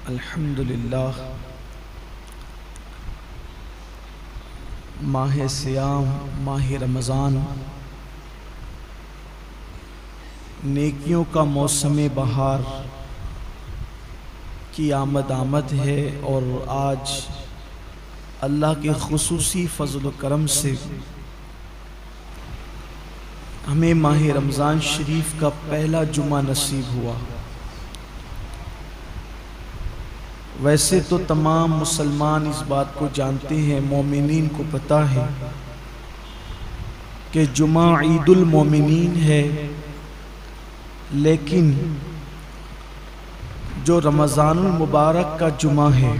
अल्हम्दुलिल्लाह माह सियाम माह रमज़ान नेकियों का मौसम बहार की आमद है और आज अल्लाह के खुसूसी फजल करम से हमें माह रमज़ान शरीफ का पहला जुमा नसीब हुआ। वैसे तो तमाम मुसलमान इस बात को जानते हैं, मोमिनीन को पता है कि जुमा ईदुल मोमिनीन है, लेकिन जो रमज़ानुल मुबारक का जुमा है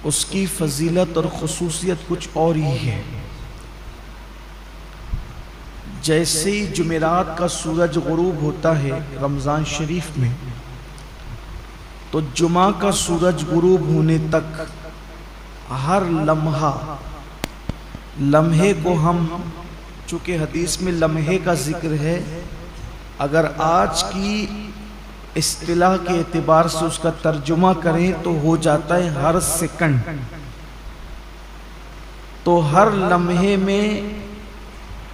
उसकी फजीलत और खुसूसियत कुछ और ही है। जैसे ही जुमेरात का सूरज गुरूब होता है रमज़ान शरीफ में, तो जुमा का सूरज गुरूब होने तक हर लम्हे को हम, चूँकि हदीस में लम्हे का जिक्र है, अगर आज की इस्तिलाह के एतबार से उसका तर्जुमा करें तो हो जाता है हर सेकंड। तो हर लम्हे में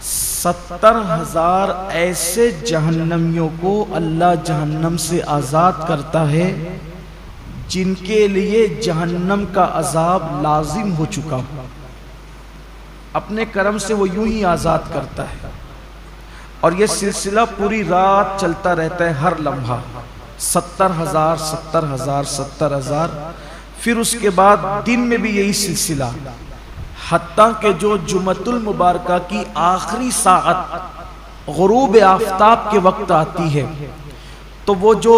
70,000 ऐसे जहन्नमियों को अल्लाह जहन्नम से आज़ाद करता है जिनके लिए जहन्नम का अजाब लाजिम हो चुका हो। अपने करम से वो यूं ही आज़ाद करता है और ये सिलसिला पूरी रात चलता रहता है। हर लम्हा 70,000 70,000 70,000, फिर उसके बाद दिन में भी यही सिलसिला, हत्ता के जो जुमतुल मुबारका की आखिरी साअत गुरूब आफ्ताब के वक्त आती है, तो वो जो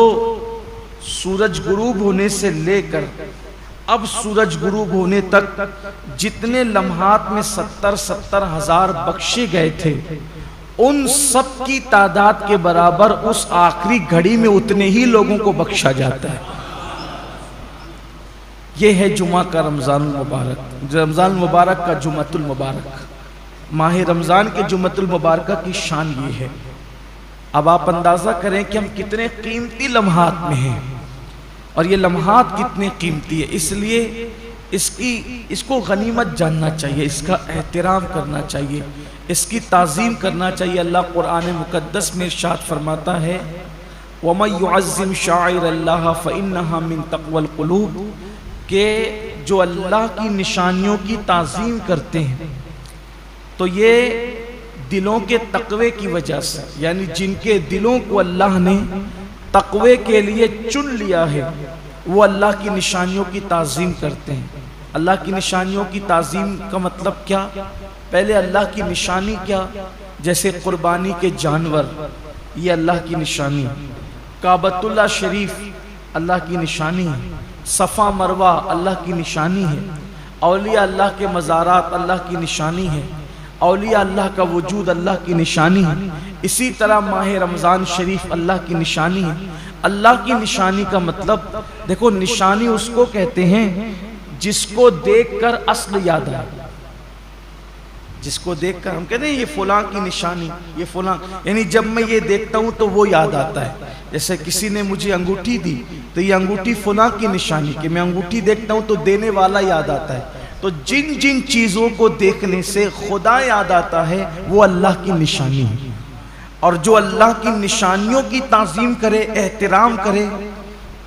सूरज गुरूब होने से लेकर अब सूरज गुरूब होने तक जितने लम्हात में 70,000 बख्शे गए थे, उन सब की तादाद के बराबर उस आखिरी घड़ी में उतने ही लोगों को बख्शा जाता है। ये है जुमा का रमज़ानुल मुबारक, रमज़ान मुबारक का जुमतुल मुबारक, माह रमज़ान के जुमतुल मुबारक की शान ये है। अब आप अंदाज़ा करें कि हम कितने कीमती लम्हात में हैं और ये लम्हात कितने कीमती है। इसलिए इसको गनीमत जानना चाहिए, इसका एहतराम करना चाहिए, इसकी ताज़ीम करना चाहिए। अल्लाह कुरान मुक़द्दस में इरशाद फरमाता है, वमन युअज़्ज़िम शाइरल्लाह फ़इन्नहा मिन तक़वल क़ुलूब, के जो अल्लाह की निशानियों की ताज़ीम करते हैं तो ये दिलों के तक़वे की वजह से, यानी जिनके दिलों को अल्लाह ने तक़वे के लिए चुन लिया है वो अल्लाह की निशानियों की ताज़ीम करते हैं। अल्लाह की निशानियों की ताज़ीम का मतलब क्या? पहले अल्लाह की निशानी क्या? जैसे कुर्बानी के जानवर, ये अल्लाह की निशानी, काबतुल्लाह शरीफ अल्लाह की निशानी है, सफ़ा मरवा अल्लाह की निशानी है, औलिया अल्लाह के मज़ारात अल्लाह की निशानी है, औलिया अल्लाह का वजूद अल्लाह की निशानी है। इसी तरह माह रमज़ान शरीफ अल्लाह की निशानी है। अल्लाह की निशानी का मतलब देखो, निशानी उसको कहते हैं जिसको देखकर अस्ल याद आए। जिसको देखकर हम कहते हैं ये फलां की निशानी, ये फलां, यानी जब मैं ये देखता हूँ तो वो याद आता है। जैसे किसी ने मुझे अंगूठी दी तो ये अंगूठी फलां की निशानी, कि मैं अंगूठी देखता हूँ तो देने वाला याद आता है। तो जिन जिन चीज़ों को देखने से खुदा याद आता है वो अल्लाह की निशानी है। और जो अल्लाह की निशानियों की ताज़ीम करे, एहतराम करे,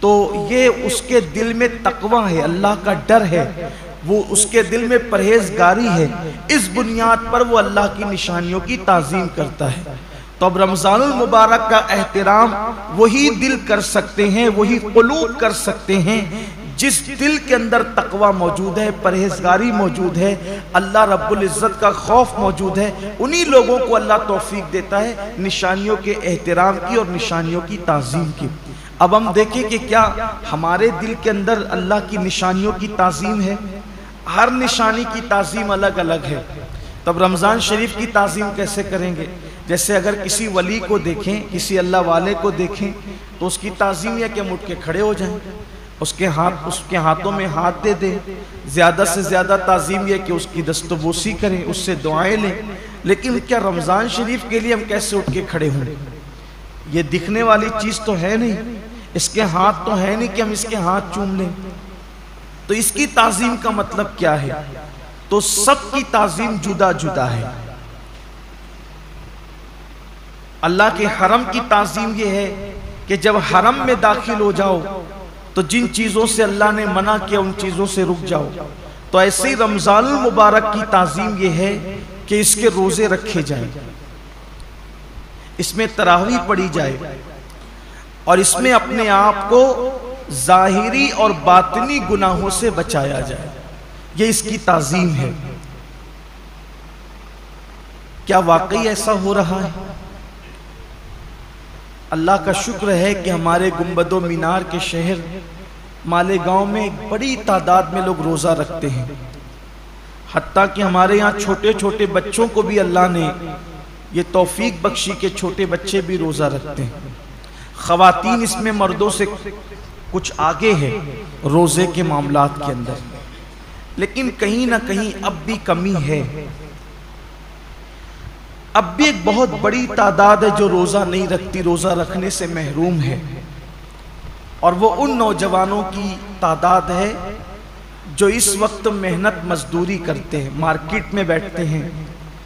तो ये उसके दिल में तक़वा है, अल्लाह का डर है, वो उसके दिल में परहेजगारी है। इस बुनियाद पर वो अल्लाह की निशानियों की ताज़ीम करता है। तो अब रमज़ानुल मुबारक का एहतराम वही दिल कर सकते हैं, वही क़ुलूब कर सकते हैं जिस दिल के अंदर तक़वा मौजूद है, परहेजगारी मौजूद है, अल्लाह रब्बुल इज़्ज़त का खौफ मौजूद है। उन्हीं लोगों को अल्लाह तौफीक देता है निशानियों के एहतराम की और निशानियों की ताज़ीम की। अब हम देखें कि क्या हमारे दिल के अंदर अल्लाह की निशानियों की ताज़ीम है? हर निशानी की ताज़ीम अलग अलग है। तब रमज़ान शरीफ की ताज़ीम कैसे करेंगे? जैसे अगर किसी वली को देखें, किसी अल्लाह वाले को देखें, तो उसकी ताज़ीम यह कि हम उठ के खड़े हो जाएं, उसके हाथों में हाथ दे दें। ज़्यादा से ज़्यादा ताज़ीम यह कि उसकी दस्तबोसी करें, उससे दुआएं लें। लेकिन क्या रमज़ान शरीफ के लिए हम कैसे उठ के खड़े हों? ये दिखने वाली चीज़ तो है नहीं। इसके हाथ तो है नहीं कि हम इसके हाथ चूम लें। तो इसकी ताजीम का मतलब क्या है? तो सबकी ताजीम जुदा जुदा है। अल्लाह के हरम की ताजीम यह है कि जब हरम में दाखिल हो जाओ तो जिन चीजों से अल्लाह ने मना किया उन चीजों से रुक जाओ। तो ऐसे ही रमजान मुबारक की ताजीम यह है कि इसके रोजे रखे जाएं, इसमें तरावी पढ़ी जाए और इसमें अपने आप को जाहिरी और बातिनी गुनाहों से बचाया जाए। ये इसकी ताजीम है। क्या वाकई ऐसा हो रहा है? अल्लाह का शुक्र है कि हमारे गुंबदो मीनार के शहर मालेगांव में एक बड़ी तादाद में लोग रोज़ा रखते हैं। हत्ता कि हमारे यहाँ छोटे छोटे बच्चों को भी अल्लाह ने ये तौफीक बख्शी के छोटे बच्चे भी रोज़ा रखते हैं। ख़वातीन इसमें मर्दों से कुछ आगे है रोज़े के मामलात के अंदर, लेकिन कहीं ना कहीं अब भी कमी है। अब भी एक बहुत बड़ी तादाद है जो रोज़ा नहीं रखती, रोज़ा रखने से महरूम है। और वो उन नौजवानों की तादाद है जो इस वक्त मेहनत मजदूरी करते हैं, मार्केट में बैठते हैं,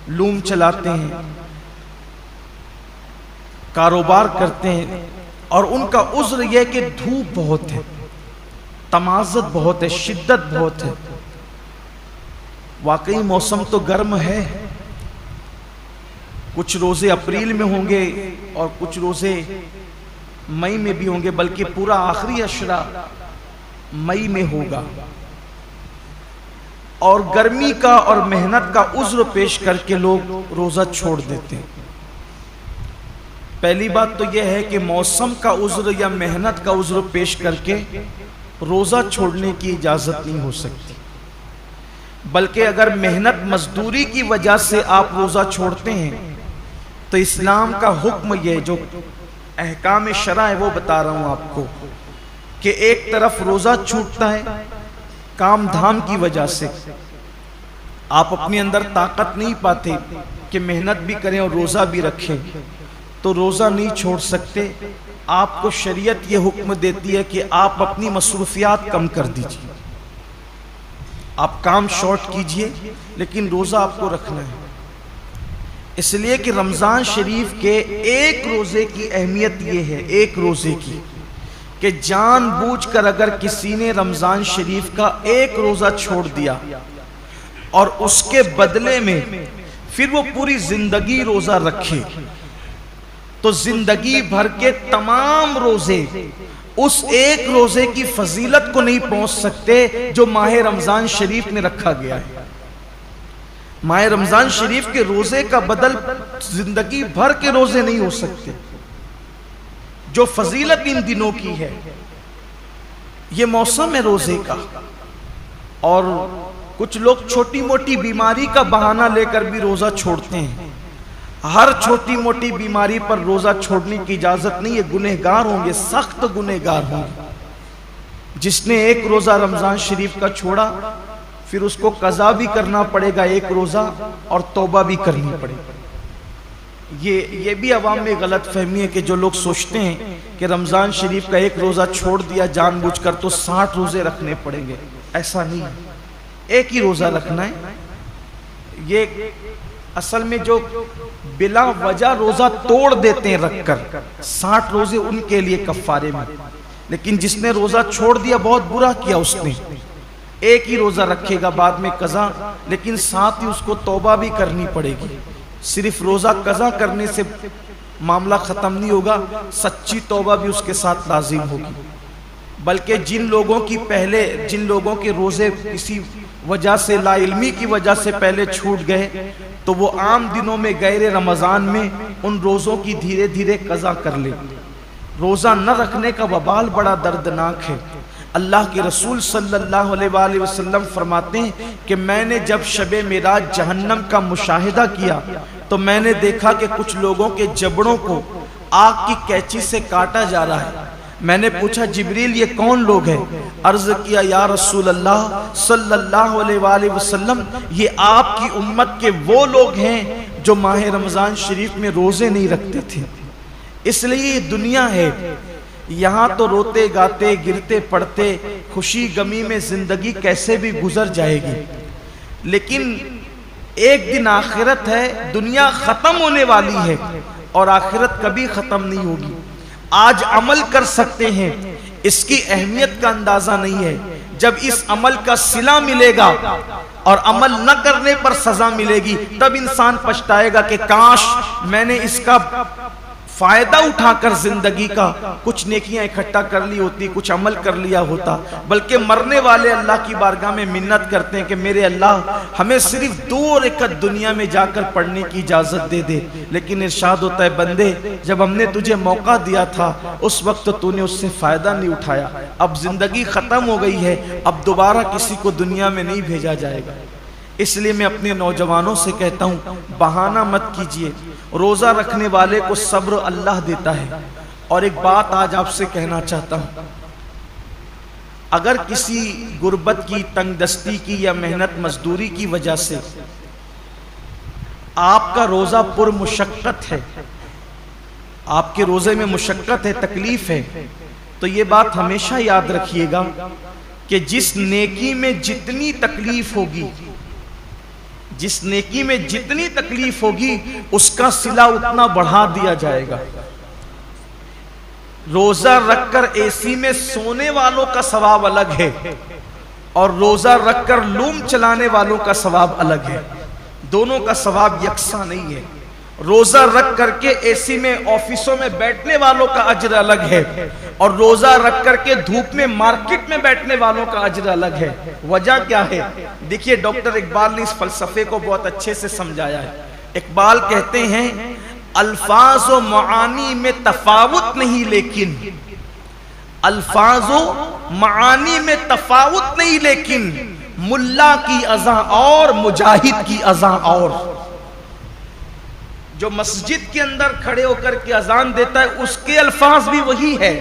लूम चलाते हैं, कारोबार करते हैं और उनका उज़्र यह कि धूप बहुत है, तमाज़त बहुत है, शिद्दत बहुत है। वाकई मौसम तो गर्म है। कुछ रोज़े अप्रैल में होंगे और कुछ रोज़े मई में भी होंगे, बल्कि पूरा आखिरी अशरा मई में होगा। और गर्मी का और मेहनत का उज़्र पेश करके लोग रोज़ा छोड़ देते हैं। पहली बात तो यह है कि मौसम का उज़्र या मेहनत का उज़्र पेश करके रोज़ा छोड़ने की इजाज़त नहीं हो सकती, बल्कि अगर मेहनत मजदूरी की वजह से आप रोज़ा छोड़ते हैं तो इस्लाम का हुक्म ये जो अहकाम शरा है वो बता रहा हूँ आपको कि एक तरफ रोज़ा छूटता है काम धाम की वजह से, आप अपने अंदर ताकत नहीं पाते कि मेहनत भी करें और रोज़ा भी रखें, तो रोज़ा नहीं छोड़ सकते। आपको शरीयत ये हुक्म देती है कि आप अपनी मसरूफियात कम कर दीजिए, आप काम शॉर्ट कीजिए, लेकिन रोज़ा आपको रखना है। इसलिए कि रमज़ान शरीफ के एक रोज़े की अहमियत ये है, एक रोज़े की, कि जानबूझकर अगर किसी ने रमज़ान शरीफ का एक रोज़ा छोड़ दिया और उसके बदले में फिर वो पूरी जिंदगी रोज़ा रखे, तो जिंदगी भर के तमाम रोज़े उस एक रोज़े की फजीलत को नहीं पहुंच सकते जो माह रमज़ान शरीफ में रखा गया है। माह रमज़ान शरीफ के रोज़े का बदल जिंदगी भर के रोज़े नहीं हो सकते। जो फजीलत इन दिनों की है, ये मौसम है रोज़े का। और कुछ लोग छोटी मोटी बीमारी का बहाना लेकर भी रोज़ा छोड़ते हैं। हर छोटी मोटी बीमारी पर रोज़ा छोड़ने की इजाज़त नहीं है, गुनहगार होंगे, सख्त गुनहगार होंगे। जिसने एक रोज़ा रमज़ान शरीफ का छोड़ा फिर उसको कज़ा भी करना पड़ेगा एक रोज़ा और तौबा भी करनी पड़ेगी। ये भी अवाम में गलत फहमी है कि जो लोग सोचते हैं कि रमज़ान शरीफ का एक रोज़ा छोड़ दिया जानबूझकर तो 60 रोज़े रखने पड़ेंगे। ऐसा नहीं है, एक ही रोज़ा रखना है। ये असल में जो बिला वजह रोज़ा तोड़ देते हैं रखकर, 60 रोज़े उनके लिए कफ़ारे में। लेकिन जिसने रोज़ा छोड़ दिया बहुत बुरा किया, उसने एक ही रोज़ा रखेगा, बाद में कज़ा, लेकिन साथ ही उसको तौबा भी करनी पड़ेगी। सिर्फ रोज़ा कज़ा करने से मामला ख़त्म नहीं होगा, सच्ची तौबा भी उसके साथ लाजिम होगी। बल्कि जिन लोगों के रोज़े किसी वजह से, लाइल्मी की वजह से पहले छूट गए, तो वो आम दिनों में गैर रमज़ान में उन रोज़ों की धीरे धीरे कज़ा कर ले। रोज़ा न रखने का वबाल बड़ा दर्दनाक है। अल्लाह के रसूल सल्लल्लाहु अलैहि वसल्लम फरमाते हैं कि मैंने जब शबे मेराज जहन्नम का मुशाहिदा किया तो मैंने देखा कि कुछ लोगों के जबड़ों को आग की कैंची से काटा जा रहा है। मैंने पूछा, जिब्रील ये कौन लोग हैं? अर्ज किया, या रसूल अल्लाह सल्लल्लाहु अलैहि वसल्लम, ये आपकी उम्मत के वो लोग हैं जो माह रमज़ान शरीफ में रोज़े नहीं रखते थे। इसलिए ये दुनिया है यहाँ तो रोते गाते गिरते पड़ते खुशी गमी में जिंदगी कैसे भी गुजर जाएगी, लेकिन एक दिन आखिरत है, दुनिया खत्म होने वाली है और आखिरत कभी खत्म नहीं होगी। आज अमल कर सकते हैं, इसकी अहमियत का अंदाजा नहीं है। जब इस अमल का सिला मिलेगा और अमल न करने पर सजा मिलेगी, तब इंसान पछताएगा कि काश मैंने इसका फायदा उठाकर जिंदगी का कुछ नेकियां इकट्ठा कर ली होती, कुछ अमल कर लिया होता। बल्कि मरने वाले अल्लाह की बारगाह में मिन्नत करते हैं कि मेरे अल्लाह हमें सिर्फ 2 रकअत दुनिया में जाकर पढ़ने की इजाजत दे दे। लेकिन इरशाद होता है, बंदे जब हमने तुझे मौका दिया था उस वक्त तूने उससे फायदा नहीं उठाया। अब जिंदगी खत्म हो गई है, अब दोबारा किसी को दुनिया में नहीं भेजा जाएगा। इसलिए मैं अपने नौजवानों से कहता हूं, बहाना मत कीजिए। रोजा रखने वाले को सब्र अल्लाह देता है। और एक बात आज आपसे कहना चाहता हूं, अगर किसी गुर्बत की, तंगदस्ती की या मेहनत मजदूरी की वजह से आपका रोजा पुरमुशक्कत है, आपके रोजे में मुशक्कत है, तकलीफ है, तो ये बात हमेशा याद रखिएगा कि जिस नेकी में जितनी तकलीफ होगी, जिस नेकी में जितनी तकलीफ होगी उसका सिला उतना बढ़ा दिया जाएगा। रोजा रखकर एसी में सोने वालों का सवाब अलग है और रोजा रखकर लूम चलाने वालों का सवाब अलग है। दोनों का सवाब यकसा नहीं है। रोजा रख करके एसी में ऑफिसों में बैठने वालों का अजर अलग है और रोजा रख करके धूप में मार्केट में बैठने वालों का अजर अलग है। वजह क्या है? देखिए, डॉक्टर इकबाल ने इस फलसफे को बहुत अच्छे से समझाया है। इकबाल कहते हैं, अल्फाज व मानी में तफावुत नहीं, लेकिन अल्फाज व मानी में तफावुत नहीं, लेकिन मुल्ला की अज़ा और मुजाहिद की अज़ा और। जो मस्जिद के अंदर खड़े होकर के अजान देता है उसके अल्फाज भी वही है,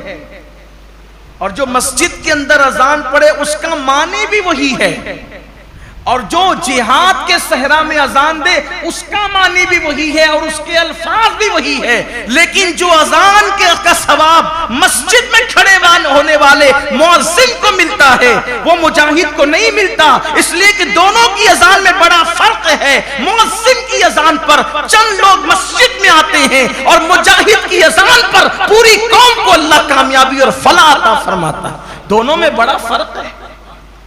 और जो मस्जिद के अंदर अजान पढ़े उसका मानी भी वही है, और जो जिहाद के सहरा में अजान दे उसका मानी भी वही है और उसके अल्फाज भी वही है। लेकिन जो अजान का सवाब मस्जिद में खड़े होने वाले मुअज्जिन को मिलता है वो मुजाहिद को नहीं मिलता। इसलिए कि दोनों की अजान में बड़ा फर्क है। मुअज्जिन की अजान पर चंद लोग मस्जिद में आते हैं और मुजाहिद की अजान पर पूरी कौम को अल्लाह कामयाबी और फलाह अता फरमाता है। दोनों में बड़ा फर्क है।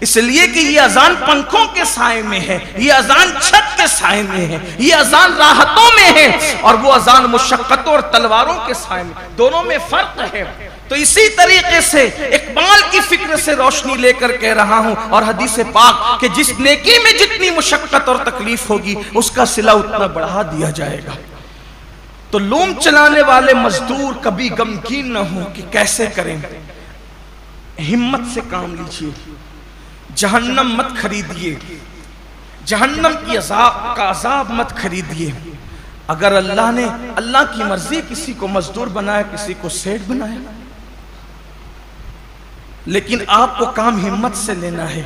इसलिए कि ये अजान पंखों के साए में है, ये अजान छत के साए में है, ये अजान राहतों में है, और वो अजान मुशक्कतों और तलवारों के साए में। दोनों में फर्क है। तो इसी तरीके से इकबाल की फिक्र से रोशनी लेकर कह रहा हूं, और हदीस पाक कि जिस नेकी में जितनी मुशक्कत और तकलीफ होगी उसका सिला उतना बढ़ा दिया जाएगा। तो लूम चलाने वाले मजदूर कभी गमगीन न हो कि कैसे करें। हिम्मत से काम लीजिए, जहन्नम मत खरीदिए, जहन्नम की अजाब मत खरीदिए। अगर अल्लाह ने, अल्लाह की मर्जी, किसी को मजदूर बनाया, किसी को सेठ बनाया, लेकिन आपको काम हिम्मत से लेना है।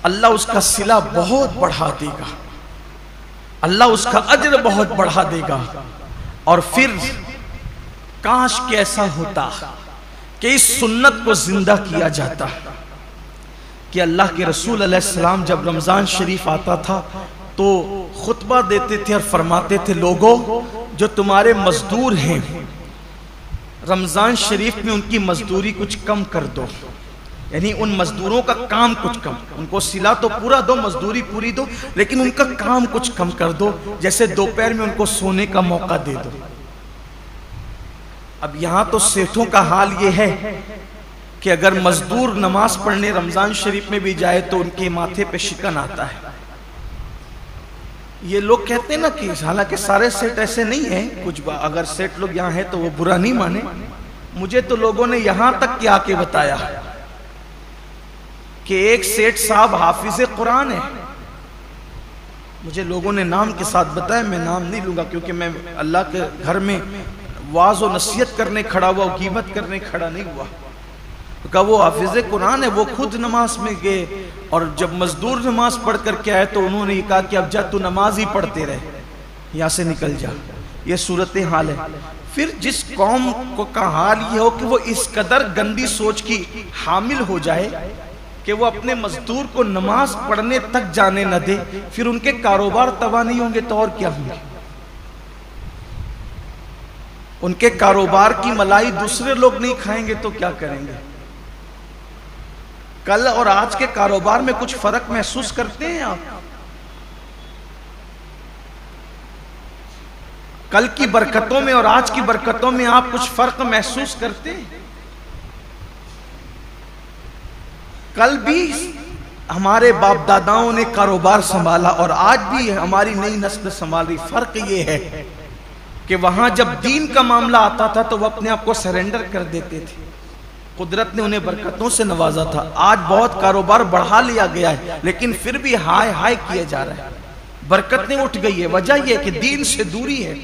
अल्लाह उसका सिला बहुत बढ़ा देगा, अल्लाह उसका अज्र बहुत बढ़ा देगा। और फिर काश कि ऐसा होता कि इस सुन्नत को जिंदा किया जाता कि अल्लाह के रसूल अलैहिस्सलाम जब रमज़ान शरीफ आता था तो खुतबा देते थे और फरमाते थे, लोगों जो तुम्हारे मजदूर हैं रमज़ान शरीफ में उनकी मजदूरी कुछ कम कर दो, यानी उन मजदूरों का काम कुछ कम, उनको सिला तो पूरा दो, मजदूरी पूरी दो, लेकिन उनका काम कुछ कम कर दो, जैसे दोपहर में उनको सोने का मौका दे दो। अब यहाँ तो सेठों का हाल ये है कि अगर मजदूर नमाज पढ़ने रमजान शरीफ में भी जाए तो उनके माथे पे शिकन आता है। ये लोग कहते हैं ना कि हालांकि सारे सेठ ऐसे नहीं हैं, कुछ अगर सेठ लोग यहाँ हैं तो वो बुरा नहीं माने। मुझे तो लोगों ने यहाँ तक के आके बताया कि एक सेठ साहब हाफिज कुरान है। मुझे लोगों ने नाम के साथ बताया, मैं नाम नहीं लूंगा क्योंकि मैं अल्लाह के घर में वाज और नसीहत करने खड़ा हुआ, गीबत करने खड़ा नहीं हुआ। तो कहा वो हाफिज कुरान है, वो खुद नमाज में गए और जब मजदूर नमाज पढ़ कर के आए तो उन्होंने कहा कि अब जा तू नमाज ही पढ़ते रहे, यहाँ से निकल जा, ये सूरत हाल है। फिर जिस कौम को का हाल ये हो कि वो इस कदर गंदी सोच की हामिल हो जाए कि वो अपने मजदूर को नमाज पढ़ने तक जाने न दे, फिर उनके कारोबार तबाह नहीं होंगे तो और क्या होंगे? उनके कारोबार की मलाई दूसरे लोग नहीं खाएंगे तो क्या करेंगे? कल और आज के कारोबार में कुछ फर्क महसूस करते हैं आप? कल की बरकतों में और आज की बरकतों में आप कुछ फर्क महसूस करते हैं? कल भी हमारे बाप दादाओं ने कारोबार संभाला और आज भी हमारी नई नस्ल संभाल रही। फर्क ये है कि वहां जब दीन का मामला आता था तो वो अपने आप को सरेंडर कर देते थे, कुदरत ने उन्हें बरकतों से नवाजा था। आज बहुत कारोबार बढ़ा लिया गया है लेकिन फिर भी हाय हाय किया जा रहा है, बरकतें उठ गई है। वजह यह कि दीन से दूरी है,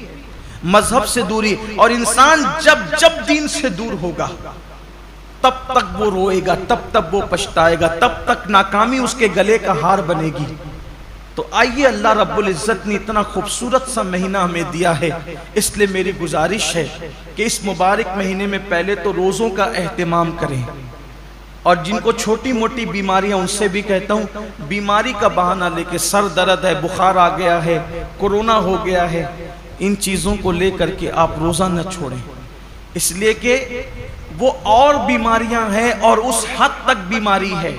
मजहब से दूरी। और इंसान जब जब दीन से दूर होगा तब तक वो रोएगा, तब तक वो पछताएगा, तब तक नाकामी उसके गले का हार बनेगी। तो आइए, अल्लाह रब्बुल इज्जत ने इतना खूबसूरत सा महीना हमें दिया है, इसलिए मेरी गुजारिश है कि इस मुबारक महीने में पहले तो रोज़ों का एहतमाम करें। और जिनको छोटी मोटी बीमारियां, उनसे भी कहता हूँ बीमारी का बहाना लेके, सर दर्द है, बुखार आ गया है, कोरोना हो गया है, इन चीज़ों को लेकर के आप रोज़ा न छोड़ें, इसलिए कि वो और बीमारियां हैं और उस हद तक बीमारी है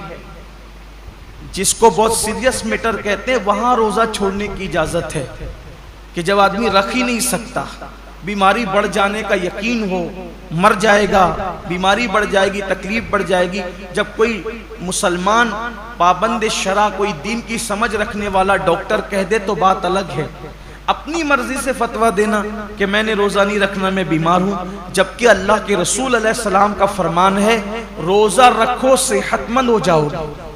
जिसको बहुत सीरियस मैटर कहते हैं, वहां रोजा छोड़ने की इजाजत है कि जब आदमी रख ही नहीं सकता, बीमारी बढ़ जाने का यकीन हो, मर जाएगा, बीमारी बढ़ जाएगी, तकलीफ बढ़ जाएगी। जब कोई मुसलमान पाबंद शरा, कोई दीन की समझ रखने वाला डॉक्टर कह दे तो बात अलग है। अपनी मर्जी से फतवा देना कि मैंने रोजा नहीं रखना, मैं बीमार हूं, जबकि अल्लाह के रसूल अलैहिस्सलाम का फरमान है रोजा रखो सेहतमंद हो जाओगे।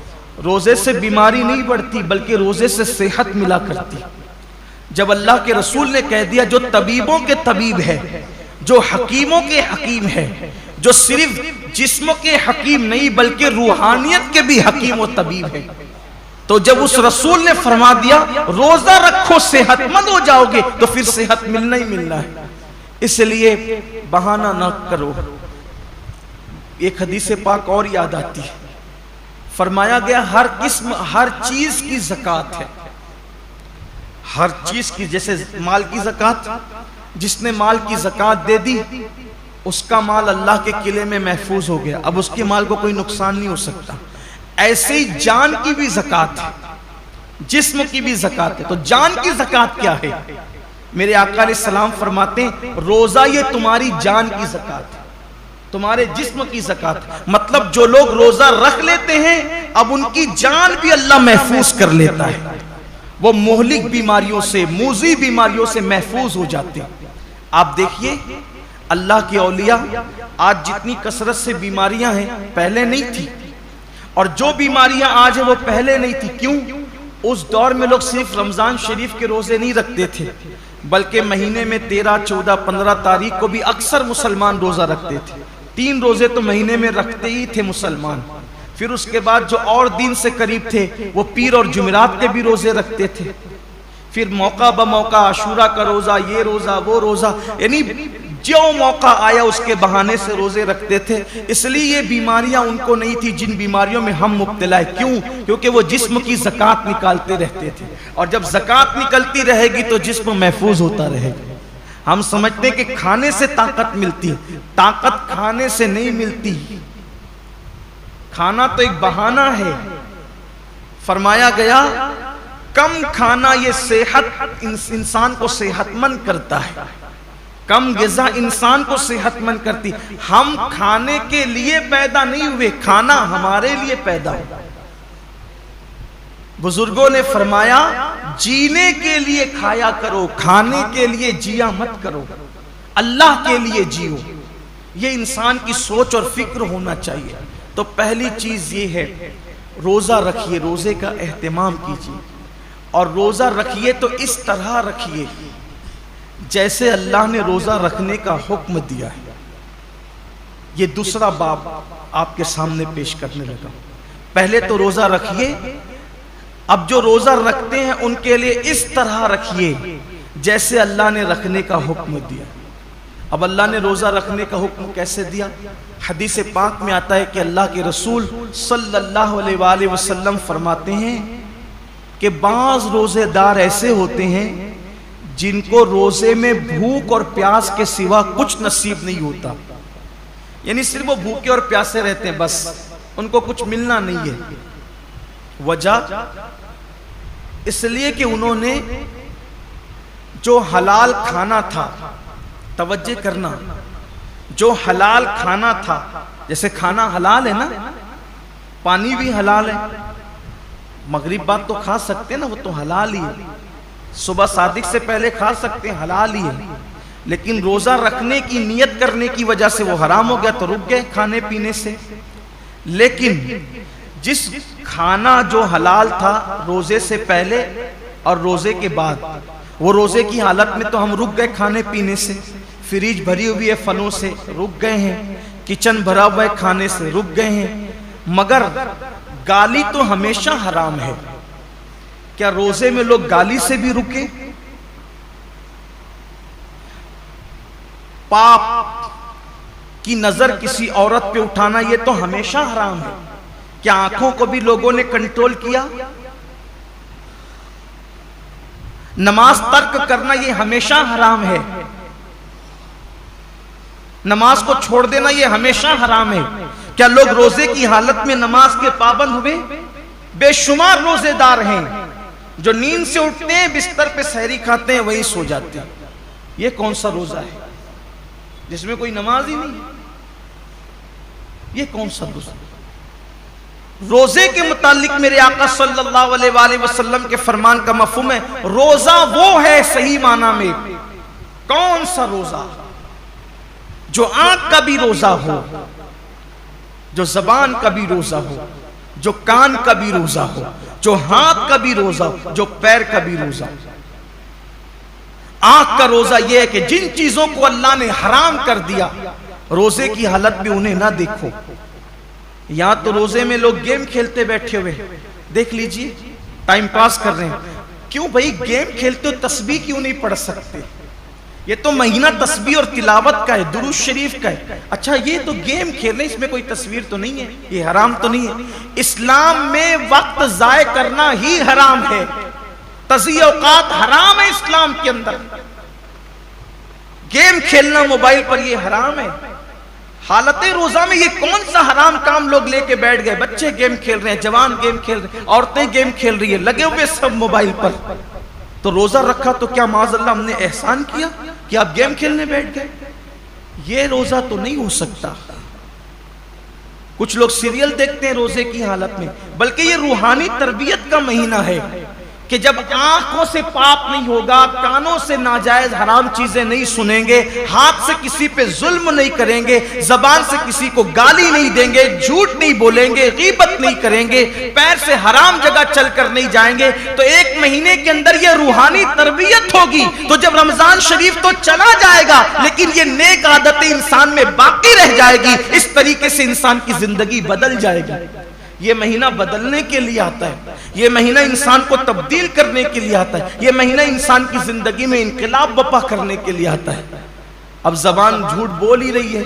रोजे से बीमारी नहीं बढ़ती बल्कि रोजे से सेहत मिला करती। जब अल्लाह के रसूल ने कह दिया जो तबीबों के तबीब है, जो हकीमों के हकीम है, जो सिर्फ जिस्म के हकीम नहीं बल्कि रूहानियत के भी हकीम और तबीब है, तो जब उस रसूल ने फरमा दिया रोजा रखो सेहतमंद हो जाओगे, तो फिर सेहत मिलना ही मिलना है। इसलिए बहाना ना करो। एक हदीस पाक और याद आती है, फरमाया गया हर किस्म, हर चीज की ज़कात है, हर चीज की। जैसे माल की ज़कात, जिसने माल की ज़कात दे दी उसका माल अल्लाह के किले में महफूज हो गया, अब उसके माल को कोई नुकसान नहीं हो सकता। ऐसे ही जान की भी ज़कात है, जिस्म की भी ज़कात है। तो जान की ज़कात क्या है? मेरे आका अलैहि सलाम फरमाते हैं रोजा ये तुम्हारी जान की ज़कात है, तुम्हारे जिस्म की ज़कात। मतलब जो लोग रोजा रख लेते हैं अब उनकी जान भी अल्लाह महफूज कर लेता है, वो मोहलिक बीमारियों से, मूजी बीमारियों से महफूज हो जाते हैं। आप देखिए अल्लाह के औलिया, आज जितनी कसरत से बीमारियां हैं पहले नहीं थी, और जो बीमारियां आज है वो पहले नहीं थी। क्यों? उस दौर में लोग सिर्फ रमजान शरीफ के रोजे नहीं रखते थे बल्कि महीने में 13, 14, 15 तारीख को भी अक्सर मुसलमान रोजा रखते थे। 3 रोजे तो महीने में रखते ही थे मुसलमान। फिर उसके बाद जो और दिन से करीब थे वो पीर और जुमेरात के भी रोजे रखते थे। फिर मौका ब मौका आशूरा का रोजा, ये रोजा, वो रोजा, यानी जो मौका आया उसके बहाने से रोजे रखते थे। इसलिए ये बीमारियां उनको नहीं थी जिन बीमारियों में हम मुब्तला है। क्यों? क्योंकि वो जिस्म की ज़कात निकालते रहते थे, और जब ज़कात निकलती रहेगी तो जिस्म महफूज होता रहेगा। हम समझते हैं कि खाने से ताकत मिलती है, ताकत खाने से नहीं मिलती, खाना तो एक बहाना है। फरमाया गया कम खाना ये सेहत, इंसान को सेहतमंद करता है, कम ग़िज़ा इंसान को सेहतमंद करती। हम खाने के लिए पैदा नहीं हुए, खाना हमारे लिए पैदा हुआ। बुजुर्गों ने फरमाया जीने के लिए खाया करो, खाने के लिए जिया मत करो, अल्लाह के लिए जियो। ये इंसान की सोच और फिक्र होना चाहिए। तो पहली चीज ये है, रोजा रखिए, रोजे का एहतमाम कीजिए, और रोजा रखिए तो इस तरह रखिए जैसे अल्लाह ने रोजा रखने का हुक्म दिया है। ये दूसरा बाब आपके सामने पेश करने लगा। पहले तो रोजा रखिए, अब जो रोजा रखते हैं उनके लिए इस तरह रखिए जैसे अल्लाह ने रखने का हुक्म दिया। अब अल्लाह ने रोज़ा रखने का हुक्म कैसे दिया? हदीस पाक में आता है कि अल्लाह के रसूल सल्लल्लाहु अलैहि वसल्लम फरमाते हैं कि बाज़ रोज़ेदार ऐसे होते हैं जिनको रोज़े में भूख और प्यास के सिवा कुछ नसीब नहीं होता, यानी सिर्फ वो भूखे और प्यासे रहते हैं, बस उनको कुछ मिलना नहीं है। वजह इसलिए कि उन्होंने जो हलाल खाना था, तवज्जो करना, जो हलाल खाना था, जैसे खाना हलाल है ना, पानी भी हलाल है, मगरिब बाद तो खा सकते हैं ना, वो तो हलाल ही है, सुबह सादिक से पहले खा सकते हैं, हलाल ही है। लेकिन रोजा रखने की नियत करने की वजह से वो हराम हो गया तो रुक गए खाने पीने से। लेकिन जिस खाना जो हलाल था रोजे से पहले और रोजे के बाद, वो रोजे की हालत में तो हम रुक गए खाने पीने से, फ्रिज भरी हुई है फलों से रुक गए हैं, किचन भरा हुआ है खाने से रुक गए हैं, मगर गाली तो हमेशा हराम है। क्या रोजे में लोग गाली से भी रुके? पाप की नजर किसी औरत पे उठाना ये तो हमेशा हराम है। क्या आंखों को भी लोगों ने कंट्रोल किया? नमाज तर्क करना ये हमेशा हराम है, नमाज को छोड़ देना ये हमेशा हराम है। क्या लोग रोजे की हालत में नमाज के पाबंद हुए? बेशुमार रोजेदार हैं जो नींद से उठते हैं, बिस्तर पे सहरी खाते हैं, वहीं सो जाते हैं। ये कौन सा रोजा है जिसमें कोई नमाज ही नहीं? ये कौन सा रोजा? रोजे के मुतालिक मेरे आका सल्लल्लाहु अलैहि वसल्लम के फरमान का मफहूम है, रोजा वो है सही माना में। कौन सा रोजा? जो आंख का भी रोजा हो, जो जबान का भी रोजा हो, जो कान का भी रोजा हो, जो हाथ का भी रोजा हो, जो पैर का भी रोजा हो। आंख का रोजा यह है कि जिन चीजों को अल्लाह ने हराम कर दिया, रोजे की हालत में उन्हें ना देखो। यहां तो रोजे में लोग गेम खेलते बैठे हुए, देख लीजिए, टाइम पास कर रहे हैं। क्यों भाई गेम खेलते हो, तस्बीह क्यों नहीं पढ़ सकते? ये तो महीना तस्बीह और तिलावत का है, दुरूद शरीफ का है। अच्छा ये तो गेम खेल रहे, इसमें कोई तस्वीर तो नहीं है, ये हराम तो नहीं है। इस्लाम में वक्त जाय करना ही हराम है, तज़ीय औकात हराम है इस्लाम के अंदर। गेम खेलना मोबाइल पर ये हराम है। हालत रोजा में ये कौन सा हराम काम लोग लेके बैठ गए? बच्चे गेम खेल रहे हैं, जवान गेम खेल रहे हैं, औरतें गेम खेल रही है, लगे हुए सब मोबाइल पर। तो रोजा रखा तो क्या माज़अल्लाह हमने एहसान किया कि आप गेम खेलने बैठ गए? ये रोजा तो नहीं हो सकता। कुछ लोग सीरियल देखते हैं रोजे की हालत में, बल्कि ये रूहानी तरबियत का महीना है कि जब आंखों से पाप नहीं होगा, कानों से नाजायज हराम चीजें नहीं सुनेंगे, हाथ से किसी पे जुल्म नहीं करेंगे, जबान से किसी को गाली नहीं देंगे, झूठ नहीं बोलेंगे, गीबत नहीं करेंगे, पैर से हराम जगह चलकर नहीं जाएंगे, तो एक महीने के अंदर ये रूहानी तरबियत होगी। तो जब रमजान शरीफ तो चला जाएगा, लेकिन ये नेक आदतें इंसान में बाकी रह जाएगी। इस तरीके से इंसान की जिंदगी बदल जाएगी। ये महीना बदलने के लिए आता है, ये महीना इंसान को तब्दील करने के लिए आता है, ये महीना इंसान की जिंदगी में इनकलाब बपा करने के लिए आता है। अब जबान झूठ बोल ही रही है।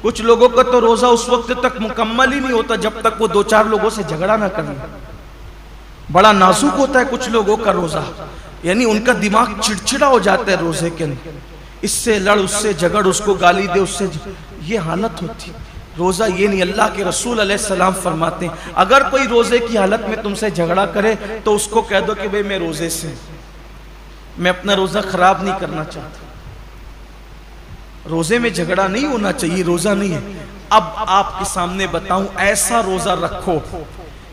कुछ लोगों का तो रोजा उस वक्त तक मुकम्मल ही नहीं होता जब तक वो दो चार लोगों से झगड़ा ना करें। बड़ा नाजुक होता है कुछ लोगों का रोजा, यानी उनका दिमाग चिड़चिड़ा हो जाता है रोजे के अंदर, इससे लड़, उससे झगड़, उसको गाली दे, उससे ये हालत होती है। रोजा ये नहीं। अल्लाह के रसूल अलैहिस्सलाम फरमाते हैं, अगर कोई रोजे की हालत में तुमसे झगड़ा करे तो उसको कह दो कि भाई मैं रोजे से, मैं अपना रोजा खराब नहीं करना चाहता। रोजे में झगड़ा नहीं होना चाहिए, रोजा नहीं है। अब आपके सामने बताऊं, ऐसा रोजा रखो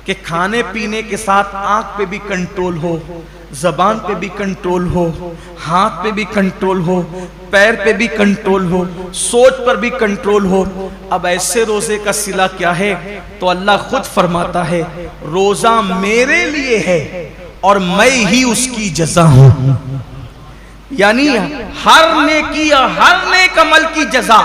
कि खाने पीने के साथ आंख पे भी कंट्रोल हो, जबान पे भी कंट्रोल हो, हाथ पे भी कंट्रोल हो, पैर पे भी कंट्रोल हो, सोच पर भी कंट्रोल हो। अब ऐसे रोजे का सिला क्या है? तो अल्लाह खुद फरमाता है, रोजा मेरे लिए है और मैं ही उसकी जज़ा हूं। यानी हर नेकी या हर नेक अमल की जज़ा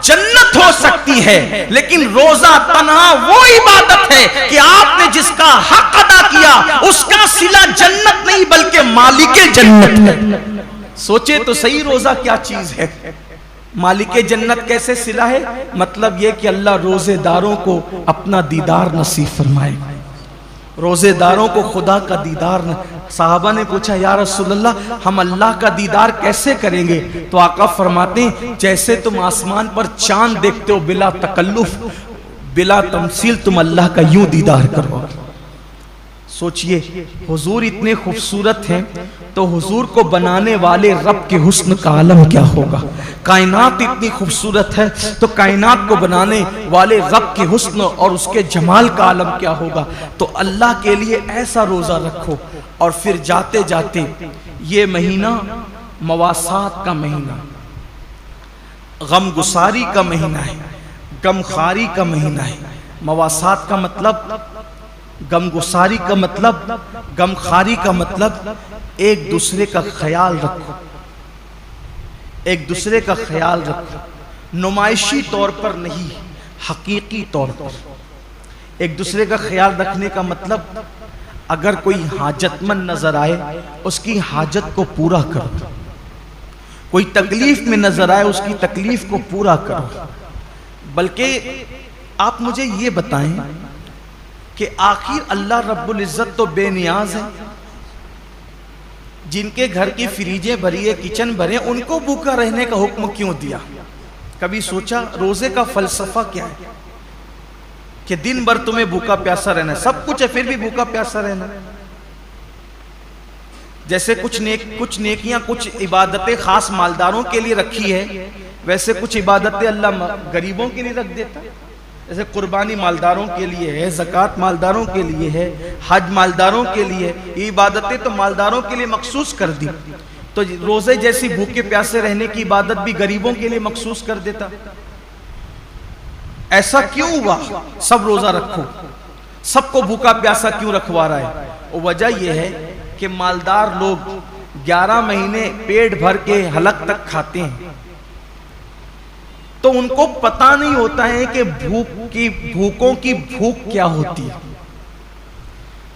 जन्नत हो सकती है, लेकिन रोजा तन्हा वो इबादत है कि आपने जिसका हक अदा किया उसका सिला जन्नत नहीं बल्कि मालिके जन्नत है। सोचे तो सही रोजा क्या चीज है। मालिके जन्नत कैसे सिला है, मतलब यह कि अल्लाह रोजेदारों को अपना दीदार नसीब फरमाए, रोजेदारों को खुदा का दीदार। साहबा ने पूछा या रसूलल्लाह हम अल्लाह का दीदार कैसे करेंगे? तो आका फरमाते हैं जैसे तुम आसमान पर चांद देखते हो बिला तकल्लुफ बिला तमसील, तुम अल्लाह का यूं दीदार करो। सोचिए हुजूर इतने खूबसूरत हैं तो हुजूर को बनाने वाले रब के हुस्न का आलम क्या होगा। कायनात इतनी खूबसूरत है तो कायनात को बनाने वाले रब के हुस्न और उसके जमाल का आलम क्या होगा। तो अल्लाह के लिए ऐसा रोजा रखो। और फिर जाते जाते ये महीना मवासात का महीना, गमगुसारी का महीना है, गमखारी का महीना है। मवासात का मतलब, गमगुसारी का मतलब, गमखारी का मतलब एक दूसरे का ख्याल रखो, एक दूसरे का ख्याल रखो, नुमाइशी तौर पर नहीं, हकीकी तौर पर। एक दूसरे का ख्याल रखने का मतलब अगर कोई हाजतमंद नजर आए उसकी हाजत को पूरा करो, कोई तकलीफ में नजर आए उसकी तकलीफ को पूरा करो। बल्कि आप मुझे ये बताएं कि आखिर अल्लाह रब्बुल इज्जत तो बेनियाज है, जिनके घर की फ्रीजें भरी है, किचन भरे, उनको भूखा रहने का हुक्म क्यों दिया? कभी सोचा रोजे का फलसफा क्या है कि दिन भर तुम्हें भूखा प्यासा रहना है, सब कुछ है फिर भी भूखा प्यासा रहना। जैसे कुछ नेकियां, कुछ इबादतें खास मालदारों के लिए रखी है, वैसे कुछ इबादतें अल्लाह गरीबों के लिए रख देता है। जैसे कुर्बानी मालदारों के लिए है, ज़कात मालदारों के लिए है, हज मालदारों के लिए, ये इबादतें तो मालदारों के लिए मखसूस कर दी। तो रोजे जैसी भूखे प्यासे रहने की इबादत भी गरीबों के लिए मखसूस कर देता। ऐसा क्यों हुआ? सब रोजा रखो, सबको भूखा प्यासा क्यों रखवा रहा है? और वजह यह है कि मालदार लोग 11 महीने पेट भर के हलक तक खाते हैं, तो उनको पता नहीं होता है कि भूखों की भूख क्या होती है।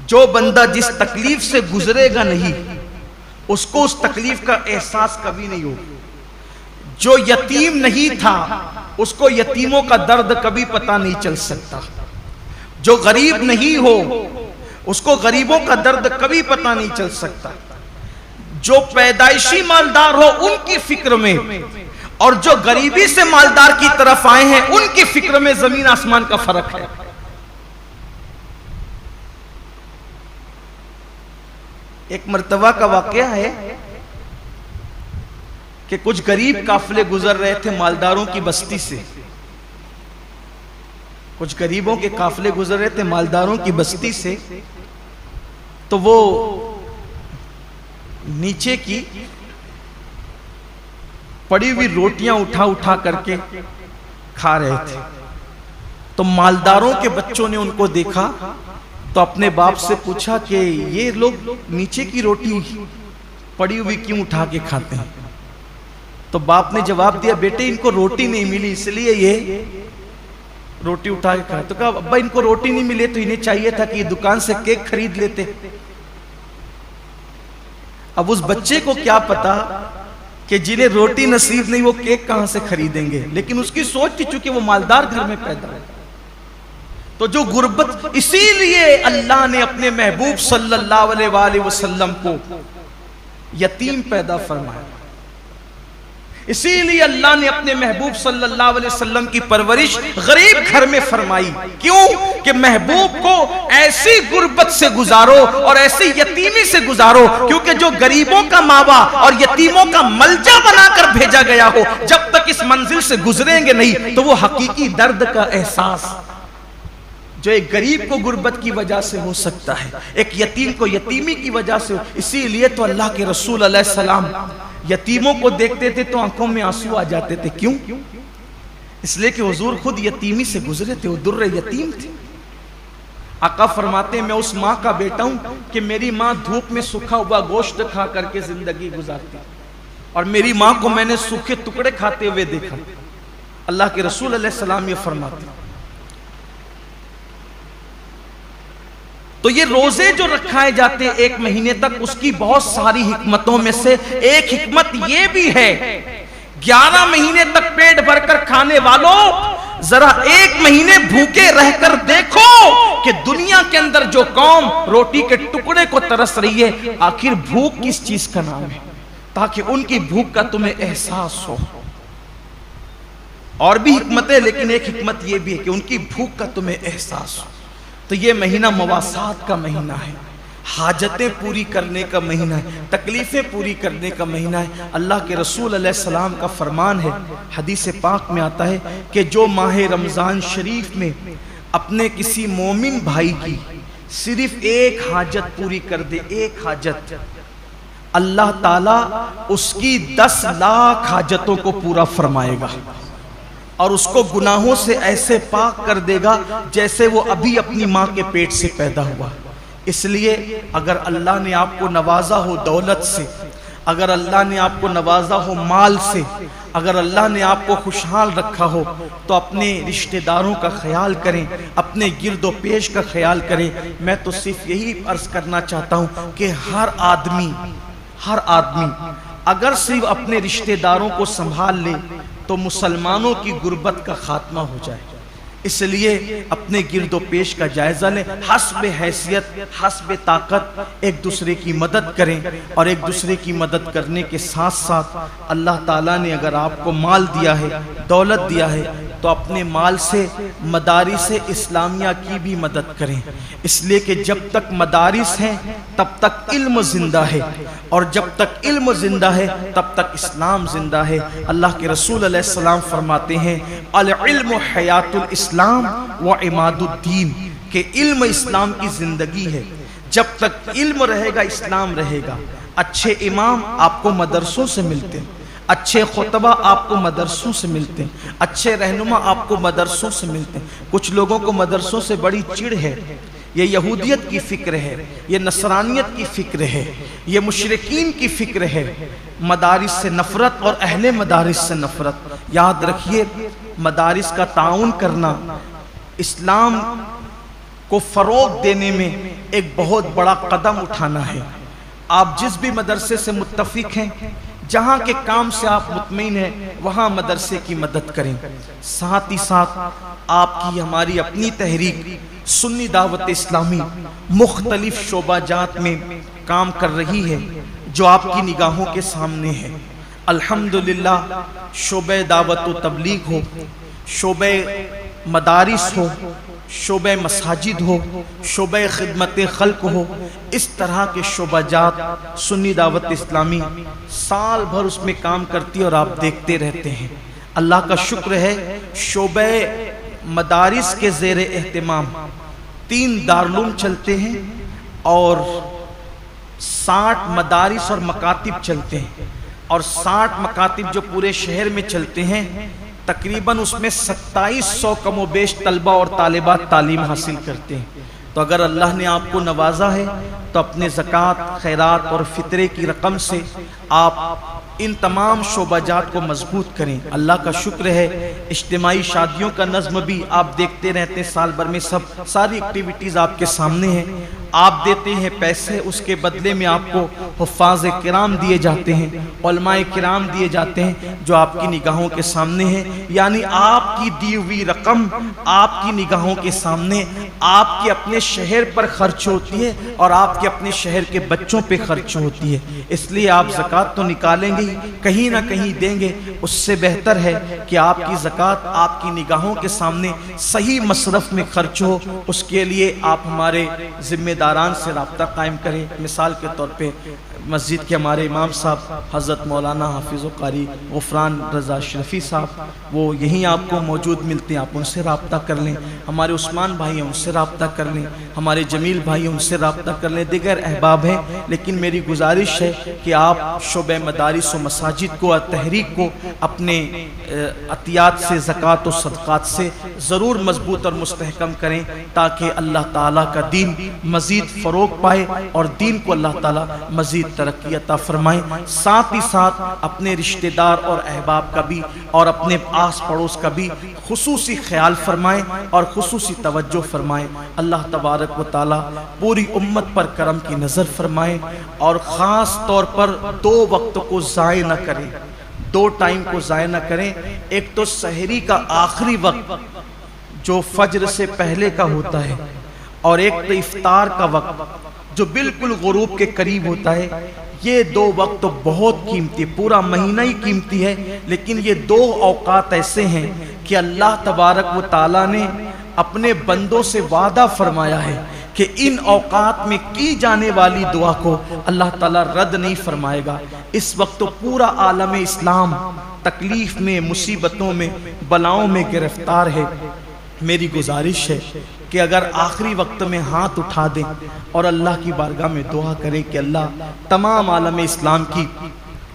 जो बंदा जिस तकलीफ से गुजरेगा नहीं, उसको उस तकलीफ का एहसास कभी नहीं होगा। जो यतीम नहीं था उसको यतीमों का दर्द कभी पता नहीं चल सकता। जो गरीब नहीं हो उसको गरीबों का दर्द कभी पता नहीं चल सकता। जो पैदाइशी मालदार हो उनकी फिक्र में, और जो गरीबी से मालदार की तरफ आए हैं उनकी फिक्र में जमीन आसमान का फर्क है। एक मर्तबा का वाकया है कि कुछ गरीब काफिले गुजर रहे थे मालदारों की बस्ती से। कुछ गरीबों के काफिले गुजर रहे थे मालदारों की बस्ती से, तो वो नीचे की पड़ी हुई रोटियां उठा उठा करके खा रहे थे। तो मालदारों के बच्चों ने उनको देखा तो अपने बाप से पूछा कि ये लोग नीचे की रोटी पड़ी हुई क्यों उठा के खाते हैं? तो बाप ने जवाब दिया, बेटे इनको रोटी नहीं मिली इसलिए ये रोटी उठा के खाए। तो कहा अब्बा इनको रोटी नहीं मिले तो इन्हें चाहिए था कि ये दुकान से केक खरीद लेते। अब उस बच्चे को क्या पता कि जिन्हें रोटी नसीब नहीं वो केक कहां से खरीदेंगे, लेकिन उसकी सोच थी चूंकि वो मालदार घर में पैदा है। तो जो गुर्बत, इसीलिए अल्लाह ने अपने महबूब सल्लल्लाहु अलैहि वसल्लम को यतीम पैदा फरमाया। इसीलिए अल्लाह ने अपने महबूब सल्लल्लाहु अलैहि वसल्लम की परवरिश गरीब घर में फरमाई। क्यों? कि महबूब को ऐसी गुर्बत से गुजारो और ऐसी यतीमी से गुजारो, क्योंकि जो गरीबों का मावा और यतीमों का मलजा बनाकर भेजा गया हो, जब तक इस मंजिल से गुजरेंगे नहीं तो वो हकीकी दर्द का एहसास जो एक गरीब को गुर्बत की वजह से हो सकता है, एक यतीम को यतीमी की वजह से। इसीलिए तो अल्लाह के रसूल अलैहिस्सलाम यतीमों को देखते थे तो आंखों में आंसू आ जाते थे। क्यों? इसलिए कि हुजूर खुद यतीमी से गुजरे थे, वो दुर्रे यतीम थे। आका फरमाते हैं मैं उस माँ का बेटा हूं कि मेरी माँ धूप में सूखा हुआ गोश्त खा करके जिंदगी गुजारती, और मेरी माँ को मैंने सूखे टुकड़े खाते हुए देखा। अल्लाह के रसूल अलैहिस्सलाम ये फरमाते तो ये रोजे जो रखाए जाते हैं 1 महीने तक, उसकी बहुत सारी हिकमतों में से एक हिकमत ये भी है, 11 महीने तक पेट भरकर खाने वालों, जरा 1 महीने भूखे रहकर देखो कि दुनिया के अंदर जो कौम रोटी के टुकड़े को तरस रही है, आखिर भूख किस चीज का नाम है, ताकि उनकी भूख का तुम्हें एहसास हो। और भी हिकमत है, लेकिन एक हिकमत यह भी है कि उनकी भूख का तुम्हें एहसास हो। तो ये महीना मवासात का महीना है, हाजतें पूरी करने का महीना है, तकलीफें पूरी करने का महीना है। अल्लाह के रसूल अलैहि सलाम का फरमान है, हदीस पाक में आता है कि जो माह रमज़ान शरीफ में अपने किसी मोमिन भाई की सिर्फ एक हाजत पूरी कर दे, एक हाजत, अल्लाह ताला उसकी 10 लाख हाजतों को पूरा फरमाएगा और उसको गुनाहों से ऐसे पाक कर देगा जैसे वो अभी अपनी माँ के पेट से पैदा हुआ। इसलिए अगर अल्लाह ने आपको नवाजा हो दौलत से, अगर अल्लाह ने आपको नवाजा हो माल से, अगर अल्लाह ने आपको खुशहाल रखा हो, तो अपने रिश्तेदारों का ख्याल करें, अपने गिरदो पेश का ख्याल करें। मैं तो सिर्फ यही अर्ज करना चाहता हूँ कि हर आदमी अगर सिर्फ अपने रिश्तेदारों को संभाल ले तो मुसलमानों की गुर्बत का खात्मा हो जाए। इसलिए अपने गिरदो पेश का जायजा लें, हस्ब हैसियत हस्ब ताकत एक दूसरे की मदद करें, और एक दूसरे की मदद करने के साथ साथ अल्लाह ताला ने अगर आपको माल दिया है, दौलत दिया है, तो अपने माल से मदारिस इस्लामिया की भी मदद करें। इसलिए कि जब तक मदारिस हैं तब तक इल्म जिंदा है, और जब तक इल्म जिंदा है तब तक इस्लाम जिंदा है। अल्लाह के रसूल अलैहि सलाम फरमाते हैं, अल इल्म हयातुल इस्लाम व इमादुद्दीन, के इल्म इस्लाम की जिंदगी है। जब तक इल्म रहेगा इस्लाम रहेगा। अच्छे इमाम आपको मदरसों से मिलते हैं, अच्छे खुतबा आपको मदरसों से मिलते हैं, अच्छे रहनुमा आपको मदरसों से मिलते हैं। कुछ लोगों को मदरसों से बड़ी चिढ़ है, ये यहूदियत की फिक्र है, ये नसरानियत की फिक्र है, ये मुशरिकीन की फिक्र है, मदारिस से नफरत और अहले मदारिस से नफरत। याद रखिए, मदारिस का ताउन करना इस्लाम को फरोग देने में एक बहुत बड़ा कदम उठाना है। आप जिस भी मदरसे से मुत्तफिक हैं, जहाँ के काम से आप मुतमईन हैं, वहाँ मदरसे की मदद करें। साथ ही साथ आपकी हमारी अपनी तहरीक सुन्नी दावत इस्लामी मुख्तलिफ शोबाजात में काम कर रही है, जो आपकी निगाहों के सामने है। अल्हम्दुलिल्लाह, शोबे दावत व तबलीग हो, शोबे मदारिस हो, शोबे मसाजिद हो, शोबे खिदमत खल्क हो, इस तरह के शोबाजात सुन्नी दावत इस्लामी साल भर उसमें काम करती है और आप देखते रहते हैं। अल्लाह का शुक्र है, शोबे मदारिस के ज़ेर एहतिमाम 3 दारुल चलते हैं और 60 मदारिस और मकातिब चलते हैं, और 60 मकातिब जो पूरे शहर में चलते हैं, तकरीबन उसमें 2700 कमोबेश तलबा और तालिबात तालीम हासिल करते हैं। तो अगर अल्लाह ने आपको नवाजा है तो अपने ज़कात, खैरात और फितरे की रकम से आप इन तमाम शोबाजात को मजबूत करें। अल्लाह का शुक्र है, इज्तिमाई शादियों का नज़्म भी आप देखते रहते हैं, साल भर में सब सारी एक्टिविटीज़ आपके सामने हैं। आप देते हैं पैसे, उसके बदले में आपको हुफ़ाज़ किराम दिए जाते हैं, उलमाए किराम दिए जाते हैं, जो आपकी निगाहों के सामने हैं। यानी आपकी दी हुई रकम आपकी निगाहों के सामने आपके अपने शहर पर खर्च होती है और आपके अपने शहर के बच्चों पे खर्च होती है। इसलिए आप ज़कात तो निकालेंगे ही, कहीं ना कहीं देंगे। उससे बेहतर है कि आपकी ज़कात आपकी निगाहों के सामने सही मसरफ में खर्च हो। उसके लिए आप हमारे जिम्मेदारान से रब्ता कायम करें। मिसाल के तौर पे मस्जिद के हमारे इमाम साहब हज़रत मौलाना हाफिज़ कारी गुफ़रान रज़ा शरफ़ी साहब, वो यहीं आपको मौजूद मिलते हैं, आप उनसे रब्ता कर लें। हमारे उस्मान भाई हैं, उनसे रब्ता कर लें। हमारे जमील भाई हैं, उनसे रब्ता कर लें। दिगर अहबाब हैं, लेकिन मेरी गुजारिश है कि आप शोबे मदारिस व मसाजिद को और तहरीक को अपने अतियात से, ज़कात और सदक़ात से ज़रूर मजबूत और मुस्तहकम करें, ताकि अल्लाह ताला का दीन मज़ीद मजीद फ़रोग पाए और दीन को अल्लाह ताला मजीद तरक्की अता फरमाए। साथ ही साथ अपने रिश्तेदार और अहबाब का भी और अपने आस पड़ोस का भी खुसूसी ख्याल फरमाए और खुसूसी तवज्जो फरमाए। अल्लाह तबारक व ताला पूरी उम्मत पर करम की नज़र फरमाए और ख़ास तौर पर 2 वक्त को ज़ाय न करें, 2 टाइम को ज़ाय न करें। एक तो सहरी का आखिरी वक्त जो फज्र से पहले का होता है और एक तो इफ्तार का वक्त जो बिल्कुल गुरूब के करीब होता है। ये 2 वक्त तो बहुत कीमती, पूरा महीना ही कीमती है, लेकिन ये 2 औकात ऐसे हैं कि अल्लाह तबारक व ताला ने अपने बंदों से वादा फरमाया है कि इन औकात में की जाने वाली दुआ को अल्लाह ताला रद्द नहीं फरमाएगा। इस वक्त तो पूरा आलम इस्लाम तकलीफ में, मुसीबतों में, बलाओं में गिरफ्तार है। मेरी गुजारिश है कि अगर आखिरी वक्त में हाथ उठा दें और अल्लाह की बारगाह में दुआ करें कि अल्लाह तमाम आलम इस्लाम की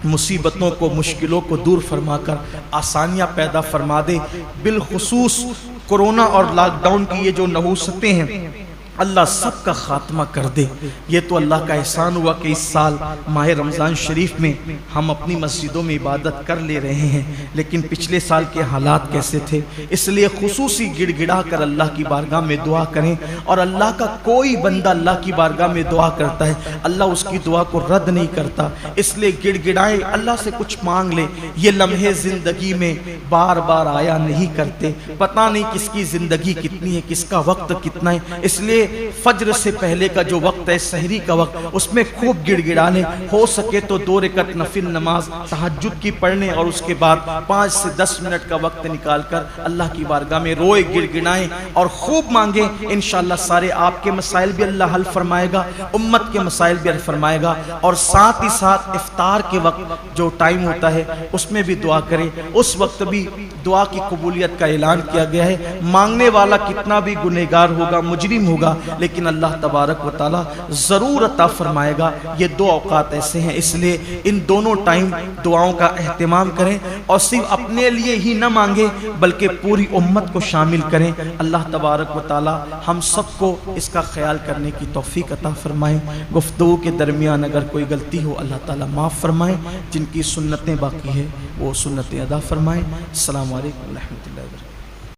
मुसीबतों को, मुश्किलों को दूर फरमाकर आसानियाँ पैदा फरमा दे। बिलखुसूस कोरोना और लॉकडाउन की ये जो नहूसतें हैं अल्लाह सबका खात्मा कर दे। ये तो अल्लाह का एहसान हुआ कि इस साल माह रमज़ान शरीफ में हम अपनी मस्जिदों में इबादत कर ले रहे हैं, लेकिन पिछले साल के हालात कैसे थे, इसलिए खुसूसी गिड़गिड़ा कर अल्लाह की बारगाह में दुआ करें। और अल्लाह का कोई बंदा अल्लाह की बारगाह में दुआ करता है, अल्लाह उसकी दुआ को रद्द नहीं करता, इसलिए गिड़गिड़ाएं, अल्लाह से कुछ मांग ले। ये लम्हे ज़िंदगी में बार बार आया नहीं करते, पता नहीं किसकी ज़िंदगी कितनी है, किसका वक्त कितना है। इसलिए फज्र से पहले का जो वक्त है, सहरी का वक्त, उसमें खूब गिड़गिड़ाने, हो सके तो 2 रकात नफिल नमाज तहज्जुद की पढ़ने और उसके बाद 5 से 10 मिनट का वक्त निकालकर अल्लाह की बारगाह में रोए, गिड़गिड़ाएं और खूब मांगे। इंशाअल्लाह सारे आपके मसाइल भी अल्लाह हल फरमाएगा, उम्मत के मसाइल भी हल फरमाएगा। और साथ ही साथ इफ्तार के वक्त जो टाइम होता है उसमें भी दुआ करें। उस वक्त भी दुआ की कबूलियत का ऐलान किया गया है। मांगने वाला कितना भी गुनहगार होगा, मुजरिम होगा, लेकिन अल्लाह तबारक व ताला ज़रूर अता फरमाएगा। ये 2 औकात ऐसे हैं, इसलिए इन दोनों टाइम दुआओं का एहतिमाम करें और सिर्फ अपने लिए ही न मांगे बल्कि पूरी उम्मत को शामिल करें। अल्लाह तबारक व ताला हम सबको इसका ख्याल करने की तौफीक अता फरमाए। गुफ्तगू के दरमियान अगर कोई गलती हो अल्लाह ताला माफ़ फरमाए, जिनकी सुन्नतें बाकी है वो सुन्नतें अदा फरमाए। अस्सलामु अलैकुम व रहमतुल्लाहि व बरकातहू।